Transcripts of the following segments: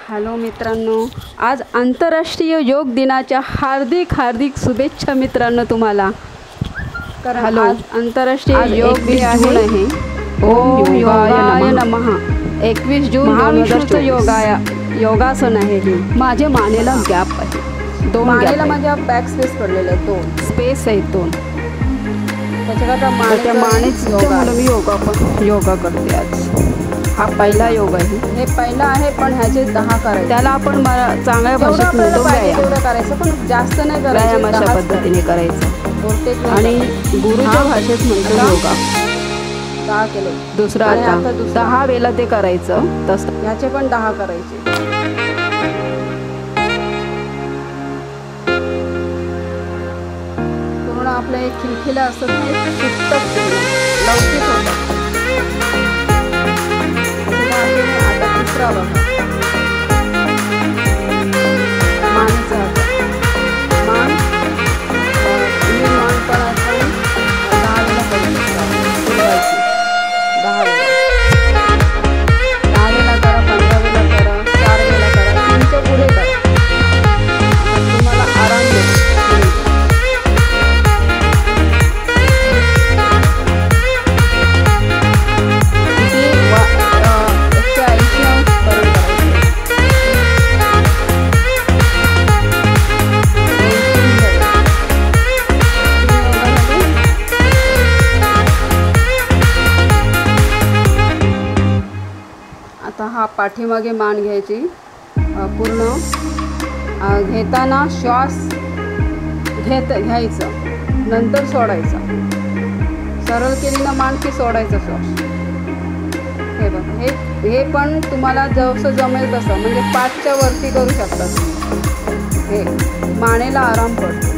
Hello मित्रांनो, आज आंतरराष्ट्रीय योग दिनाच्या हार्दिक शुभेच्छा मित्रांनो तुम्हाला। हॅलो, आज आंतरराष्ट्रीय योग दिन आहे। ओम योगाय नमः। 21 जून महाविष्णूचं योगासन आहे हे। माझ्या मानेला गॅप आहे, दोन मानेला माझ्या बॅक स्पेस पडलेले आहेत, दोन स्पेस आहेत दोन, त्याच्याकरता मानेचं मी योगा करते आज। हा पहिला योग आहे, हे पहिला आहे, पण ह्याचे 10 करायचे। त्याला आपण चांगल्या भाषेत तेवढं करायचं, पण जास्त नाही करायचं, अशा पद्धतीने करायचं। आणि गुरुच्या भाषेत म्हणतो योगा 10 केले। दुसरा आता 10 वेळा ते करायचं, तसं ह्याचे पण 10 करायचे। पूर्ण आपलं एक खिलखिला असतं ते सुटतं, लवचिक होतं। आता तिसरा बघा, मानेचा मान पण आपण 10 वेळा करू शकतो। 10 वेळा करा, 15 वेळा करा, 4 वेळा करा, 3च्या पुढे करा, तुम्हाला आराम मिळेल। आता हा पाठीमागे मान घ्यायची, पूर्ण घेताना श्वास घ्यायचं, नंतर सोडायचा। सरळ केली ना मान की सोडायचा श्वास। हे बघा, हे पण तुम्हाला जसं जमेल तसं, म्हणजे 5च्या वरती करू शकता तुम्ही। हे मानेला आराम पडतो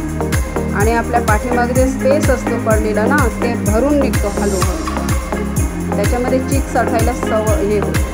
आणि आपल्या पाठीमागे जे स्पेस असतो पडलेला ना, ते भरून निघतो हळूहळू, त्याच्यामध्ये चीक साठायला हे होतं।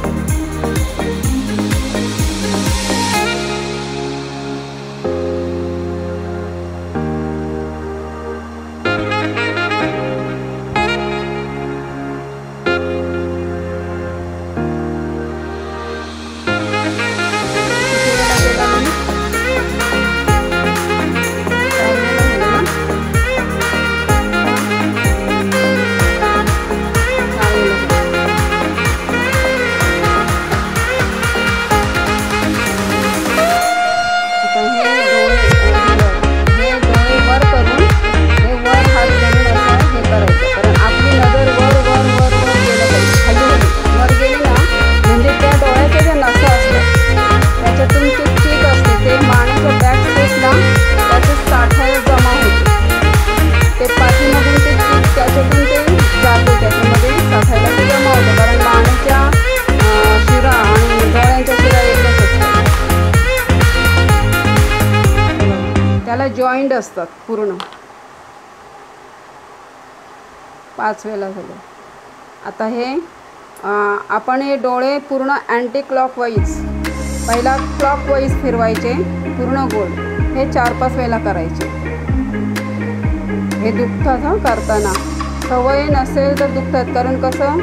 जॉईंट असतात पूर्ण। 5 वेळा झाले। आता हे आपण हे डोळे पूर्ण अँटी क्लॉकवाईज, पहिला क्लॉकवाईज फिरवायचे पूर्ण गोल, हे 4-5 वेळा करायचे। हे दुखतात हा करताना, सवय नसेल तर दुखतात, कारण कसं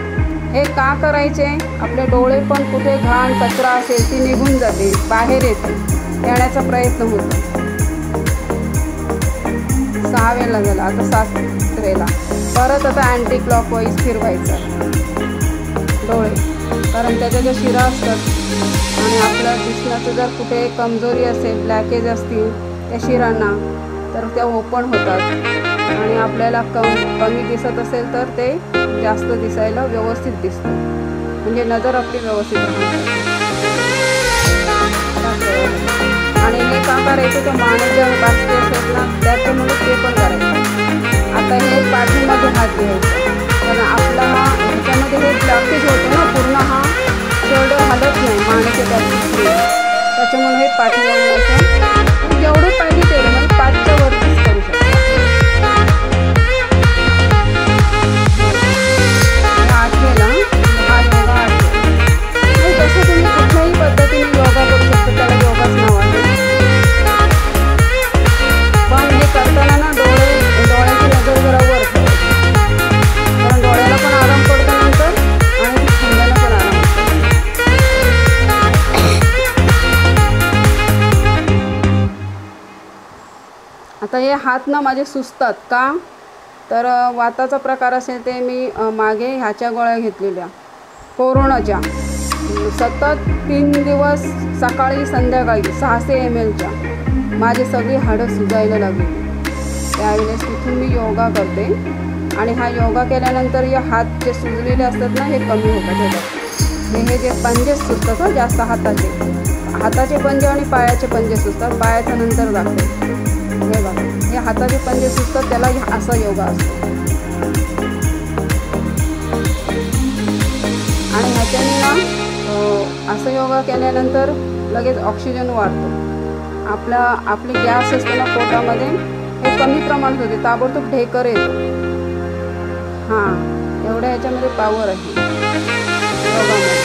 हे का करायचे, आपले डोळे पण कुठे घाण कचरा असेल ती निघून जाते, बाहेर येण्याचा प्रयत्न होतो। 6 वेळा झाला, आता 7 वेळा परत आता अँटी क्लॉकवाईज फिरवायचं डोळे, कारण त्याच्या ज्या शिरा असतात आणि आपल्या दिसण्याचं जर कुठे कमजोरी असेल, ब्लॅकेज असतील त्या शिरांना, तर त्या ओपन होतात आणि आपल्याला कमी दिसत असेल तर ते जास्त दिसायला व्यवस्थित दिसतं, म्हणजे नजर आपली व्यवस्थित राहते। आणि हे का करायचं, तर मानेच्या बास्के असेल ना, त्याच्यामुळे ते पण करायचं। आता हे पाठीमागे हात घ्यायचा, कारण आपला हा ह्याच्यामध्ये हे ब्लॉकेज होतो ना, पूर्ण हा शोल्डर हलत नाही मानेच्या बास्के, त्याच्यामुळे हे पाठीमागे असं जेवढं पाहिजे तेवढं, म्हणजे 5च्या वरतीच करू शकतो। हा 8 वेळा, हा योगा 8 वेळा। तसं तुम्ही कुठल्याही पद्धतीने योगा करू शकता, त्याला योगाच नाव आहे। पण हे करताना ना डोळ्याची नजर जरा वर ठेवायची, कारण डोळ्याला पण आराम पडतो नंतर आणि खांद्याला पण आराम पडतो। आता हे हात ना माझे सुजतात का, तर वाताचा प्रकार असेल ते मी मागे ह्याच्या गोळ्या घेतलेल्या कोरोनाच्या, सतत 3 दिवस सकाळी संध्याकाळी 600 ml माझी सगळी हाडं सुजायला लागली. त्यावेळेस तिथून मी योगा करते आणि हा योगा केल्यानंतर हे हात जे सुजलेले असतात ना हे कमी होतात. हे जे पंजे सुजतात ना जास्त हाताचे पंजे आणि पायाचे पंजे सुजतात, पायाच्या नंतर जाते. हे बघा, हे हाताचे पंजे सुजतात त्याला असा योगा असतो. आणि ह्याच्याने ना असं योगा केल्यानंतर लगेच ऑक्सिजन वाढतो. आपली गॅस असते ना पोटामध्ये हे कमी प्रमाणात होते, ताबडतोब ढेकर येतो. हां, एवढ्या ह्याच्यामध्ये पावर आहे योगामध्ये.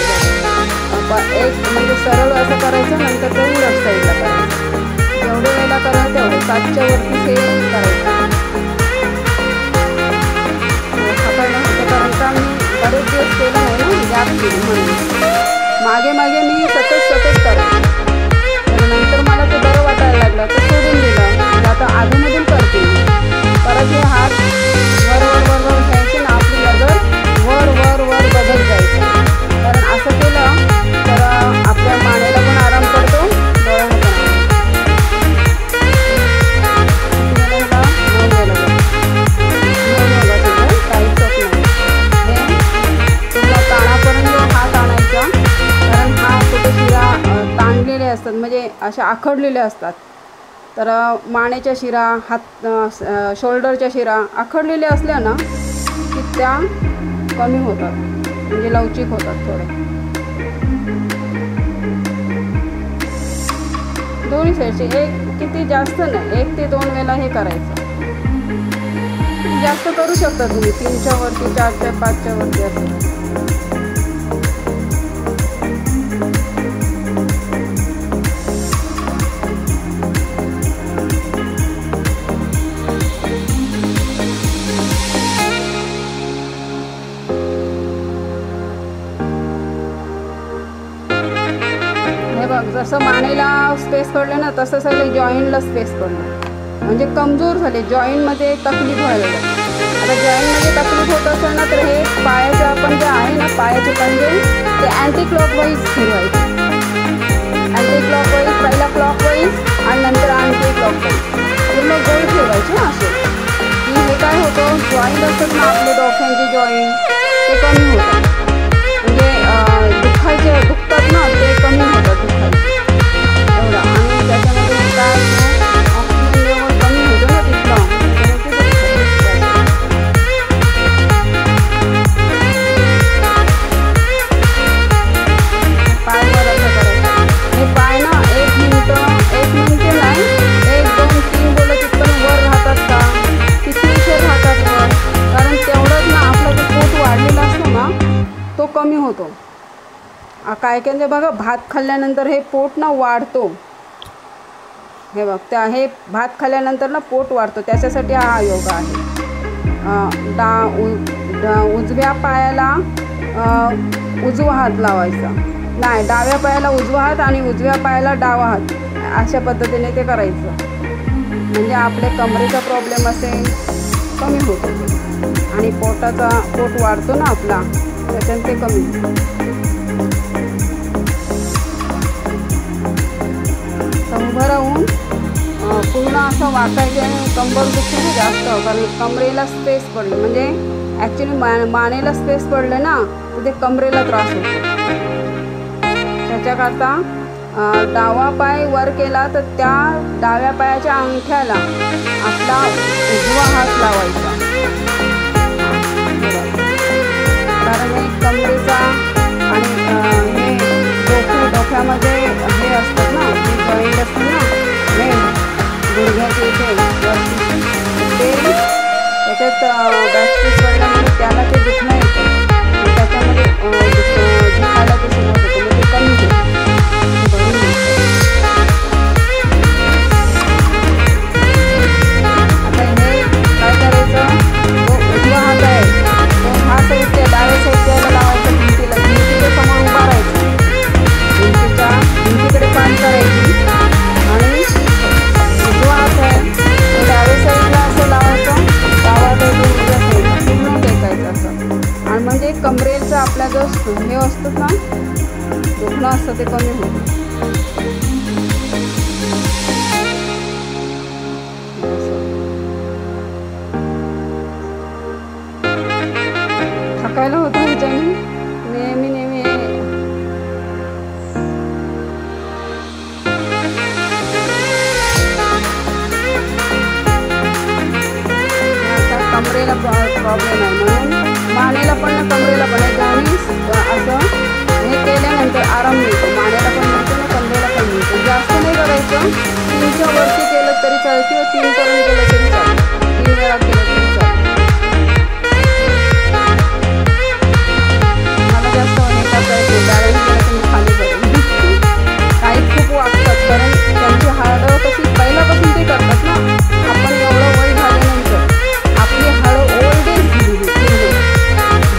एक म्हणजे सरळ असं करायचं, नंतर ते उलट साईडला करायचं. जेवढे वेळेला करायचं तेवढे 7च्या वरती सेम करायचं. सकाळला होतं कारण का मी बरेच दिवस केलं आहे ना, गॅप केली म्हणून मागे मी सतत करायचं. तर नंतर मला ते बरं वाटायला लागलं तर सोडून दिलं. आता आधीमधून करते परत हे हात वर घ्यायचे ना, आपली नजर वर बघत जायचं. कारण असं केलं तर आपल्या मानेला पण आराम पडतो, डोळ्याला पण काहीच होत नाही. हे तुला कानापर्यंत हात आणायचा, कारण हा कुठे शिरा ताणलेले असतात म्हणजे अशा आखडलेल्या असतात. तर मानेच्या शिरा, शोल्डरच्या शिरा आखडलेल्या असल्या ना की त्या कमी होतात, म्हणजे लवचिक होतात थोडे. दोन्ही साईडचे किती जास्त नाही, 1 ते 2 वेळेला हे करायचं. जास्त करू शकता तुम्ही, 3च्या वरती, 4च्या 5च्या वरती असं. जसं मानेला स्पेस पडलं ना तसं सगळे जॉईंटला स्पेस पडलं, म्हणजे कमजोर झाले, जॉईंटमध्ये तकलीफ व्हायला लागली. आता जॉईंटमध्ये तकलीफ होत असेल ना तर हे पायाचं आपण जे आहे ना पायाचे पंजे ते अँटी क्लॉकवाईज फिरवायचे. अँटी क्लॉकवाईज, पहिला क्लॉकवाईज आणि नंतर अँटी क्लॉकवाईज पूर्ण गोल फिरवायचे ना असे. की हे काय होतं, जॉईंट असतात ना आपले डोक्यांचे जॉईंट ते कमी होतात, म्हणजे दुखतात ना ते कमी होतात दुखायचे एवढं. आणि त्याच्यामध्ये काय ऑक्सिजन लेवल कमी होतं ना तिथलं, पायवर असं करायचं. हे पाय ना 1 मिनिट नाही, 1, 2, 3 बोलत तिथं वर राहतात का, किती उशीर राहतात वर, कारण तेवढंच ना आपलं जो पोट वाढलेला असतो ना तो कमी होतो. काय बघा, भात खाल्ल्यानंतर हे पोट ना वाढतो. हे बघ, हे भात खाल्ल्यानंतर ना पोट वाढतो, त्याच्यासाठी हा योगा आहे. उजव्या पायाला उजवा हात लावायचा, नाही डाव्या पायाला उजवा हात आणि उजव्या पायाला डावा हात, अशा पद्धतीने ते करायचं. म्हणजे आपले कमरेचा प्रॉब्लेम असेल कमी होतो आणि पोट वाढतो ना आपला, त्याच्याने ते कमी. उभं राहून पूर्ण असं वाकायचं आणि कंबर दुखते जास्त, कारण कमरेला स्पेस पडलं, म्हणजे ॲक्च्युली मानेला स्पेस पडलं ना तर ते कमरेला त्रास होतो. त्याच्याकरता डावा पाय वर केला तर त्या डाव्या पायाच्या अंगठ्याला आपला उजवा हात लावायचा, कारण हे कमरेचा आणि हे डोक्यामध्ये हे असतात ना, हे जॉईंट असतं ना, हे गुडघ्याचे इथे वरती, ते त्याच्यात बॅकस्पेस पडल्यामुळे त्याला ते दुखणं येतं, त्याच्यामध्ये दुखायला ते सुरुवात होतं, म्हणजे ते कमी होतं. आता हे काय करायचं, तो उजवा हात आहे तो हा साईड त्या डाव्या साईड त्याला लावायचा, भिंतीच्या समोर उभा राहायचं, भिंतीच्या कमी होते. थकायला होतं ह्याच्याने नेहमी नेहमी. आता कमरेला प्रॉब्लेम आहे म्हणून मानेला पण ना कमरेला पण आहे. आणि असं हे केल्यानंतर आराम मिळतो. मानेला पण मिळतो ना कमरेला पण मिळतो. जास्त नाही करायचं. 3च्या वरती केलं तरी चालेल किंवा 3 पर्यंत केलं तरी चालेल. 3 वेळा केलं तरी चालेल. मला जास्त अनेक करायचं बॅलन्स केलं तर मी खाली करेन. काही खूप वागतात कारण त्यांची हाडं कशी पहिल्यापासून ते करतात ना. आपण एवढं वय झाल्यानंतर आपली हाडं ओल्ड एज झाली.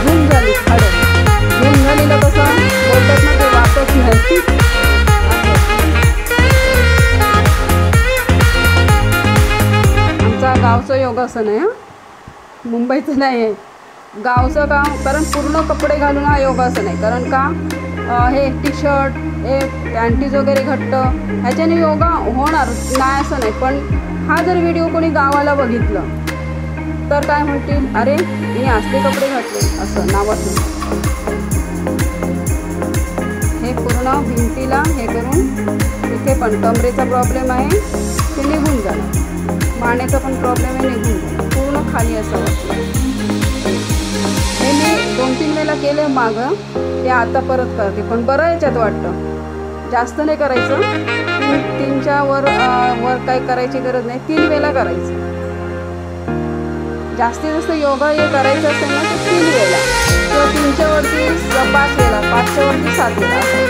झूम झाली हाडं. झूम झालेलं कसं बोलतात ना ते वापस नाही. आमचा गावचं योगासन आहे. मुंबईचं नाही आहे. गावचं काम. कारण पूर्ण कपडे घालून हा योगासन आहे. कारण का हे टी शर्ट हे पॅन्टीज वगैरे घट्ट ह्याच्याने योगा होणार नाही असं नाही. पण हा जर व्हिडिओ कोणी गावाला बघितलं तर काय म्हणतील, अरे मी असले कपडे घातले असं नावाचं. हे पूर्ण भिंतीला हे करून इथे पण कमरेचा प्रॉब्लेम आहे ते निघून जाणार. मानेचा पण प्रॉब्लेम आहे निघून जाणार. पूर्ण खाली असं वाटलं. हे मी 2-3 वेळेला केले मागं. ते आता परत करते पण बरं याच्यात वाटतं. जास्त नाही करायचं. 3च्या वर काही करायची गरज नाही. 3 वेळेला करायचं. जास्तीत जास्त योगा हे करायचं असेल ना तर 3 वेळेला किंवा 3च्या वरती 5 वेळेला 5च्या वरती 7 वेळेला असं.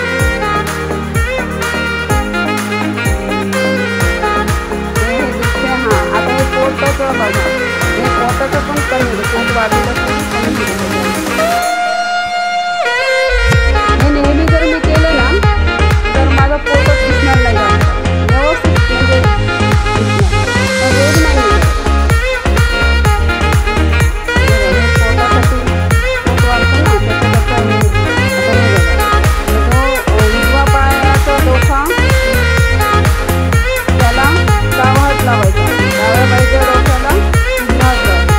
हे दिसते. हां आता हे पोटाचं बघा. हे पोटाचं पण कमी होतं. पोट वाढलेलं पण कमी होतं. हे नेहमी जर मी केलं ना तर माझं पोटच दिसणार नाही जास्त व्यवस्थित. म्हणजे दिसणार रोज नाही मिळत. पोटासाठी पोट वाढतं ना त्याच्याकरता हे आता हे बघा. जो उजवा पायाचा डोका त्याला डावा हात लावायचा. डाव्या पायाच्या डोक्याला उजवा हात लावायचा.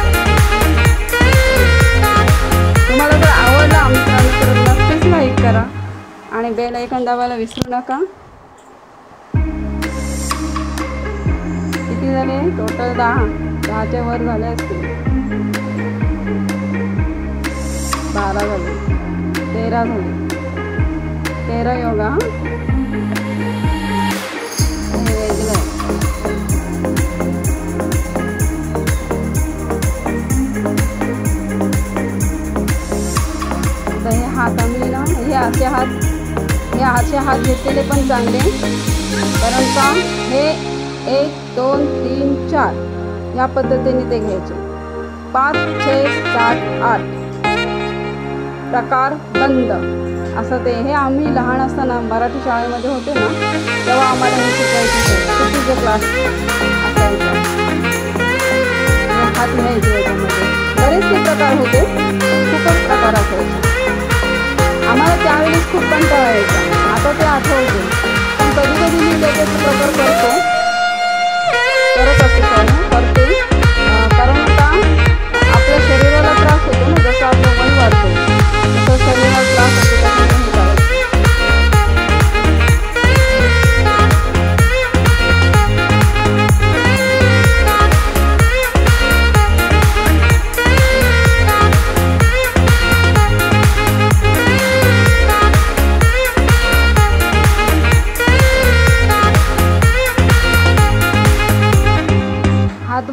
तुम्हाला जर आवडला मित्रांनो तर नक्कीच लाईक करा आणि बेल आयकॉन दाबायला विसरू नका. किती झाले टोटल? 10च्या वर झाले असतील. 12 झाले. 13 झाले. 13 योगा. हे वेगळं आहे. तर हे हात आम्ही ना हे असे हात घेतलेले पण चांगले. कारण का हे 1 2 3 4 या पद्धतीने ते घ्यायचे. 5 6 7 8 प्रकार बंद असं ते. हे आम्ही लहान असताना मराठी शाळेमध्ये होते ना तेव्हा आम्हाला हे शिकायचे. कुठे क्लास असायचा. हात घ्यायचे याच्यामध्ये बरेचसे प्रकार होते. खूपच प्रकार असायचे. आम्हाला त्यावेळेस खूप कंटाळा यायचा. आता ते आठवते पण कधी कधी मी त्याच्यात प्रकार करत असते करते. कारण का आपल्या शरीराला त्रास होतो ना. जसं आपलं वय वाढतो तसं शरीराला त्रास होतो. त्यामुळे हे करायचं.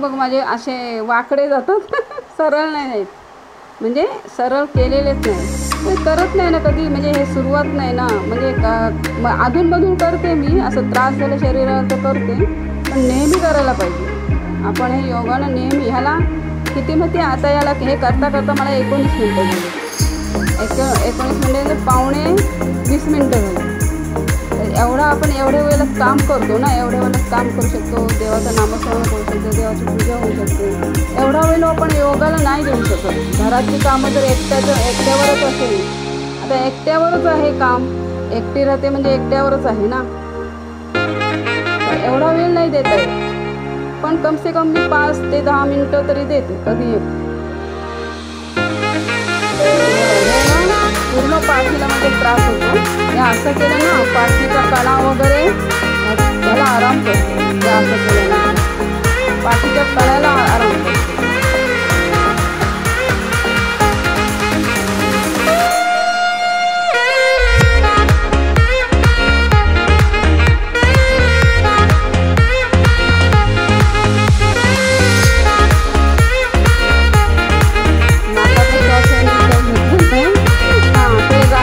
बघ माझे असे वाकडे जातात. सरळ नाही आहेत. म्हणजे सरळ केलेलेच नाही. करत नाही ना कधी. म्हणजे हे सुरुवात नाही ना. म्हणजे अधूनमधून करते मी. असं त्रास झाला शरीराला तर करते. पण नेहमी करायला पाहिजे आपण हे योगानं नेहमी. ह्याला किती म्हणते आता याला हे करता करता मला 19 मिनटं झाली. 19 मिनटं पावणे 20 मिनटं झाली. एवढा आपण एवढ्या वेळेला काम करतो ना. एवढ्या वेळेला काम करू शकतो. देवाचं नामस्मरण करू शकतो. देवाची पूजा होऊ शकते. एवढा वेळ आपण योगाला नाही देऊ शकत. घरातली कामं जर एकट्यावरच असेल. आता एकट्यावरच आहे काम एकटी राहते म्हणजे एकट्यावरच आहे ना, तर एवढा वेळ नाही देत आहे, पण कम से कम मी 5 ते 10 मिनिटं तरी देते कधी एक. पूर्ण पाठीला म्हणजे त्रास होतो. हे असं केलं ना, पाठीचा कणा वगैरे त्याला आराम करतो. हे असं केलं ना पाठीच्या कण्याला आराम करतो.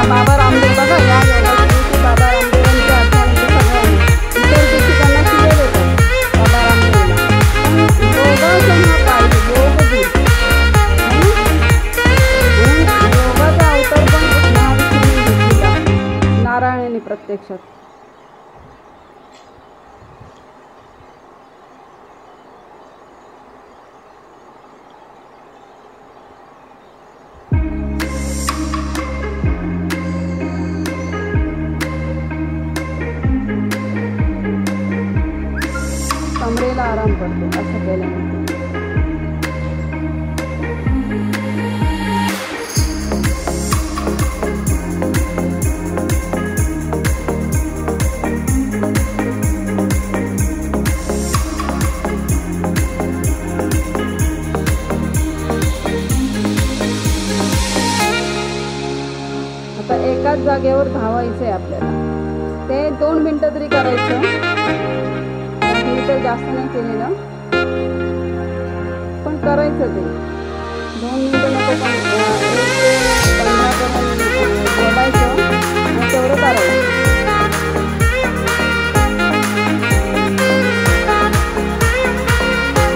बाबा रामदेव बघा, या योगाच्या दिवशी बाबा रामदेवांच्या आठवणीचे सगळ्यांनी इतर दिवशी त्यांना शिले देतात बाबा रामदेवला. पण योगासन हा पाहिजे, योग गुरु म्हणून योगाचा अवतार पण एक महाविष्णूंनी घेतलेला, नारायणाने प्रत्यक्षात. कमरेला आराम पडतो असं केल्यानंतर. आता एकाच जागेवर धावायचं आहे आपल्याला. ते 2 मिनिटं तरी करायचं. तर जास्त नाही केलेलं, पण करायचं ते 2 मिनिटं नको, पण 1 ते 15 पर्यंत बोलायचं आणि तेवढं करायचं.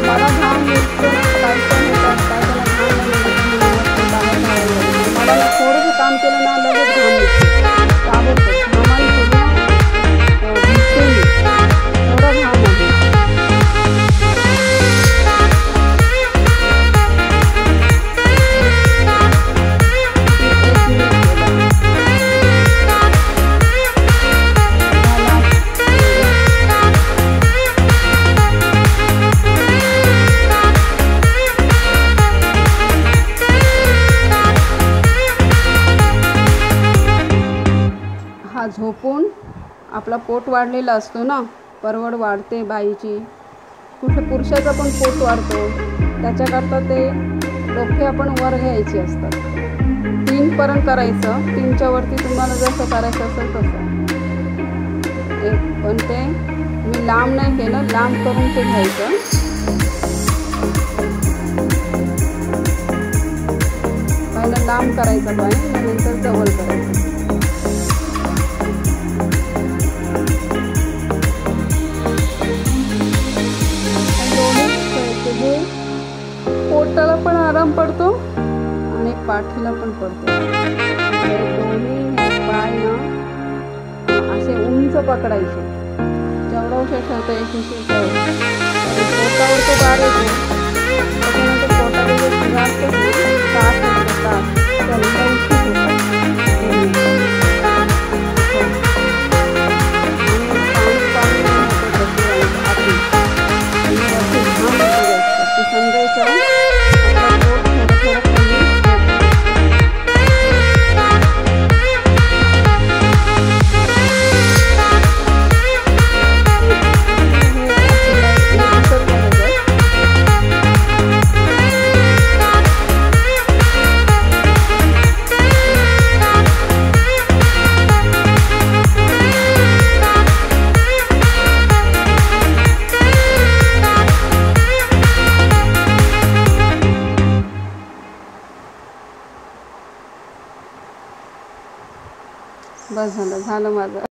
मला घाम निघतो, काही पण होतात, काय त्याला घाम नाही बाहेर धावायला. मला थोडंसं काम केलं ना लगेच घाम निघतो, आवडतं घामाला पूर्ण भिजते मी, एवढा घाम आहे. झोपून आपला पोट वाढलेला असतो ना, परवड वाढते बाईची, कुठे पुरुषाचा पण पोट वाढतो. त्याच्याकरता ते डोके आपण वर घ्यायचे असतात. 3 पर्यंत करायचं. 3च्या वरती तुम्हाला जसं करायचं असेल तसं. पण ते मी लांब नाही केलं, लांब करून ते घ्यायचं. पहिलं लांब करायचं पाय, नंतर जवळ करायचं. पोटाला पण आराम पडतो आणि पाठीला पण पडतो. दोन्ही पाय ना असे उंच पकडायचे, जेवढा उशीर ठेवता येईल पोटावर तो गार येतो. त्याच्यानंतर पोटाला जे शिरा असतो तास त्याला उशीर होतो. बस झालं माझं.